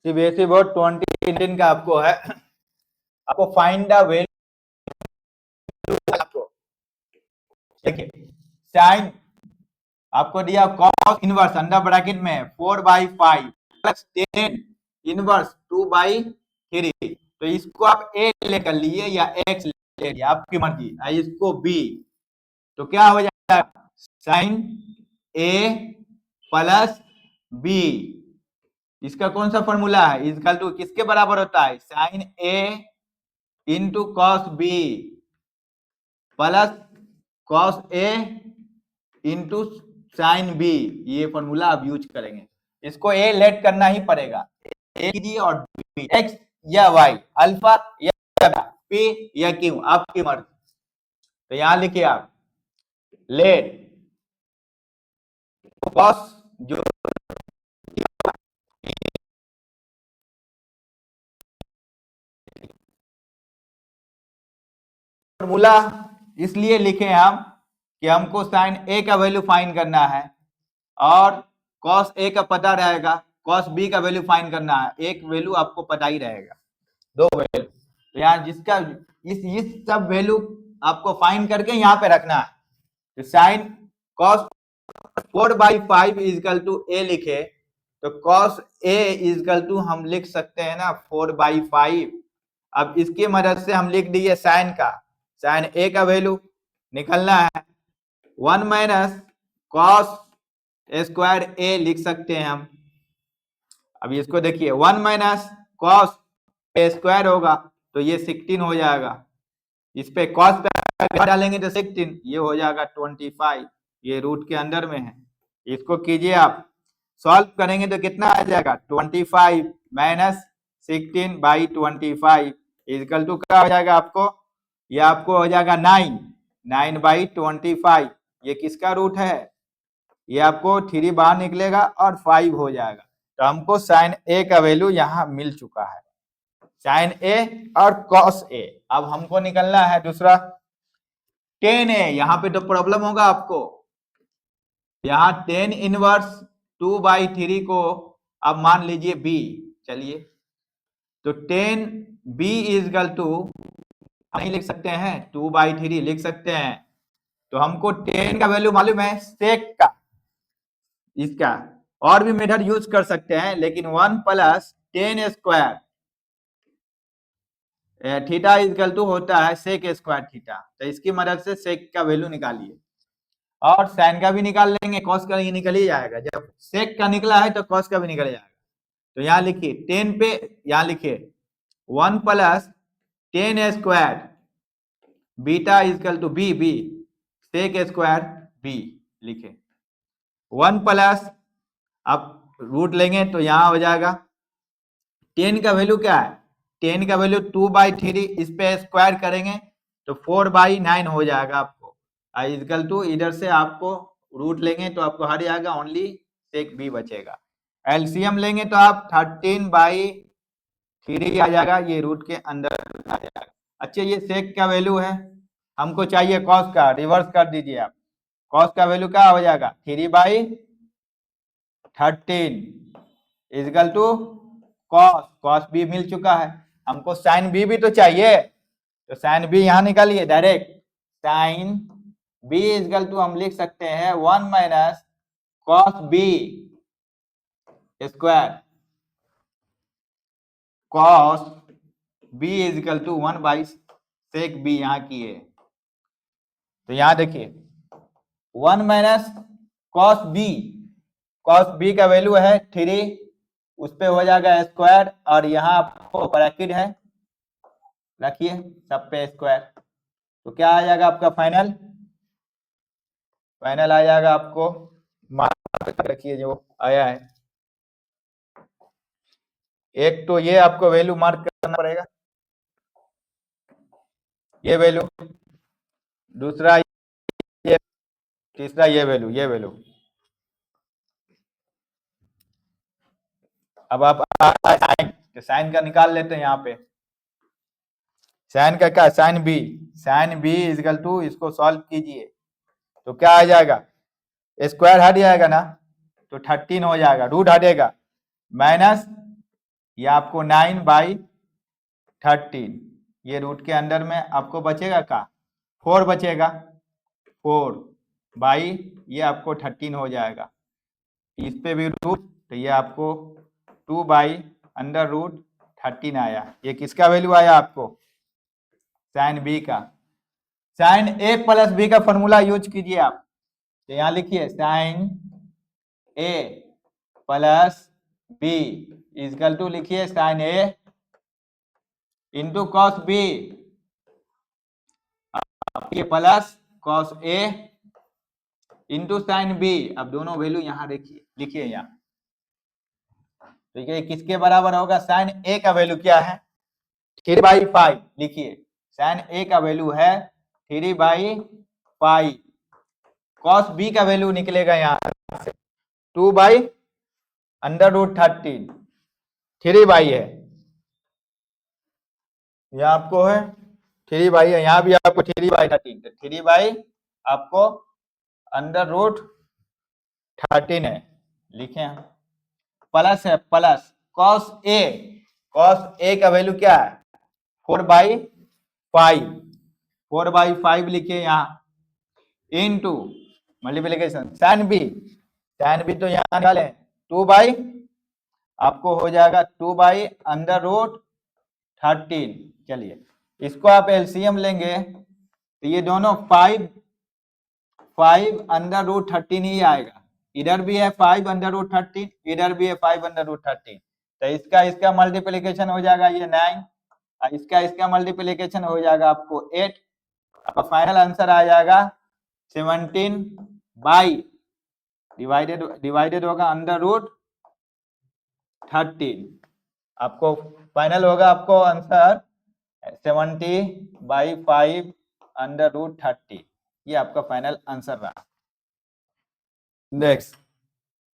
CBSE board 2018 का आपको है, आपको फाइंड द वैल्यू, आपको देखिए साइन आपको दिया कॉस इनवर्स अंडर ब्रैकेट में 4/5 प्लस 10 इनवर्स 2/3, तो इसको आप ए लेकर लिए या एक्स ले लिया आपकी मर्जी, इसको बी, तो क्या हो जाएगा साइन ए प्लस बी, इसका कौन सा फॉर्मूला है, इक्वल टू किसके बराबर होता है, sine A into cos B plus cos A into sine B, ये फॉर्मूला आप यूज करेंगे। इसको ए लेट करना ही पड़ेगा, ए कीजिए और बी, एक्स या वाई, अल्फा या पी या क्यू, आपकी मर्जी। तो यहां लिखिए आप लेट कॉस जो फॉर्मूला इसलिए लिखे हम कि हमको साइन ए का वैल्यू फाइंड करना है और कॉस ए का पता रहेगा, कॉस बी का वैल्यू फाइंड करना है, एक वैल्यू आपको पता ही रहेगा, दो वैल्यू, तो यहाँ जिसका इस सब वैल्यू आपको फाइंड करके यहाँ पे रखना है। तो साइन कॉस 4/5 इजकल टू ए लिखे, तो कॉस ए इजकल टू हम लिख सकते हैं ना 4/5। अब इसकी मदद से हम लिख दिए साइन का, साइन ए का वैल्यू निकलना है 1 माइनस कॉस स्क्वायर ए लिख सकते हैं हम। अब इसको देखिए 1 माइनस कॉस ए स्क्वायर होगा तो ये 16 हो जाएगा, इस पे कॉस डालेंगे तो 16, ये हो जाएगा 25, ये रूट के अंदर में है। इसको कीजिए आप सॉल्व करेंगे तो कितना आ जाएगा 25 माइनस 16/25 इक्वल टू क्या हो जाएगा आपको, ये आपको हो जाएगा 9/25, ये किसका रूट है, ये आपको 3 बाहर निकलेगा और 5 हो जाएगा। तो हमको साइन ए का वैल्यू यहाँ मिल चुका है, साइन ए और कॉस ए। अब हमको निकलना है दूसरा टेन ए, यहाँ पे तो प्रॉब्लम होगा आपको, यहाँ टेन इनवर्स 2/3 को अब मान लीजिए बी, चलिए तो टेन बी इजकल टू नहीं लिख सकते हैं 2/3 लिख सकते हैं, तो हमको टेन का वैल्यू मालूम है सेक का, इसका और भी मेथड यूज कर सकते हैं, लेकिन 1 plus ten square theta equal to होता है सेक स्क्वायर थीटा, तो इसकी मदद से सेक का वैल्यू निकालिए और साइन का भी निकाल लेंगे, कॉस का ये निकल ही जाएगा, जब सेक का निकला है तो कॉस का भी निकल जाएगा। तो यहाँ लिखिए टेन पे, यहाँ लिखिए 1 plus ten square beta equal to B, B sec square B लिखे 1 प्लस, अब रूट लेंगे तो यहाँ हो जाएगा 10 का वैल्यू क्या है, 10 का वैल्यू 2/3, इस पे स्क्वायर करेंगे तो 4/9 हो जाएगा आपको, इक्वल टू इधर से आपको रूट लेंगे तो आपको हट जाएगा, ओनली सेक बी बचेगा। एलसीएम लेंगे तो आप 13/3 आ जाएगा, ये रूट के अंदर आ जाएगा। अच्छा ये सेक का वैल्यू है, हमको चाहिए कॉस का, रिवर्स कर दीजिए आप, कॉस का वैल्यू क्या हो जाएगा 3/13 equal to cos, cos B मिल चुका है, हमको साइन बी भी तो चाहिए, तो साइन बी यहां निकालिए direct, sine B equal to हम लिख सकते हैं 1 minus cos B square, cos B equal to 1/सेक बी यहाँ किए, तो यहां देखिए 1 माइनस कॉस बी का वैल्यू है 3, उस पे हो जाएगा स्क्वायर और यहाँ आपको ब्रैकेट है, रखिए सब पे स्क्वायर, तो क्या आ जाएगा आपका फाइनल, फाइनल आ जाएगा आपको, मार्क रखिए जो आया है, एक तो ये आपको वैल्यू मार्क करना पड़ेगा, ये वैल्यू, दूसरा ये, तीसरा ये वैल्यू, ये वैल्यू। अब आप साइन का निकाल लेते हैं, यहाँ पे साइन का क्या, साइन बी इजकल टू, इसको सॉल्व कीजिए तो क्या आ जाएगा, स्क्वायर हट जाएगा ना तो 13 हो जाएगा, रूट हटेगा माइनस ये आपको 9/13, ये रूट के अंदर में आपको बचेगा का 4 बचेगा, 4 ये आपको 13 हो जाएगा। इस पे भी रूट, तो ये आपको 2/√13 आया। ये किसका वैल्यू आया आपको? साइन बी का। साइन ए प्लस बी का फॉर्मूला यूज कीजिए आप, तो यहां लिखिए sine A plus B equal to लिखिए sine A into cos B, ये plus cos A into sine B. अब दोनों वैल्यू यहाँ देखिए, लिखिए यहाँ, ठीक है। किसके बराबर होगा? साइन ए का वैल्यू क्या है? 3/5 लिखिए, साइन ए का वैल्यू है 3/5। कॉस बी का वैल्यू निकलेगा यहाँ से 2/√13, 3 है, यह आपको है 3 है, यहाँ भी आपको 3/13, 3 आपको √13 है, लिखे हैं। प्लस है, प्लस कॉस ए का वैल्यू क्या है? 4/5, 4/5 लिखिए यहाँ, इनटू मल्टीप्लीकेशन साइन बी तो यहाँ डालें 2 आपको हो जाएगा 2/√13। चलिए इसको आप एलसीएम लेंगे तो ये दोनों 5/√13 ही आएगा। इधर भी है 5/√13, इधर भी है 5/√13, तो इसका मल्टीप्लीकेशन हो जाएगा ये 9, इसका मल्टीप्लीकेशन हो जाएगा आपको 8। आपका फाइनल आंसर आ जाएगा 17 डिवाइडेड होगा √13। आपको फाइनल होगा आपको आंसर 70/5 √13, ये आपका फाइनल आंसर रहा। नेक्स्ट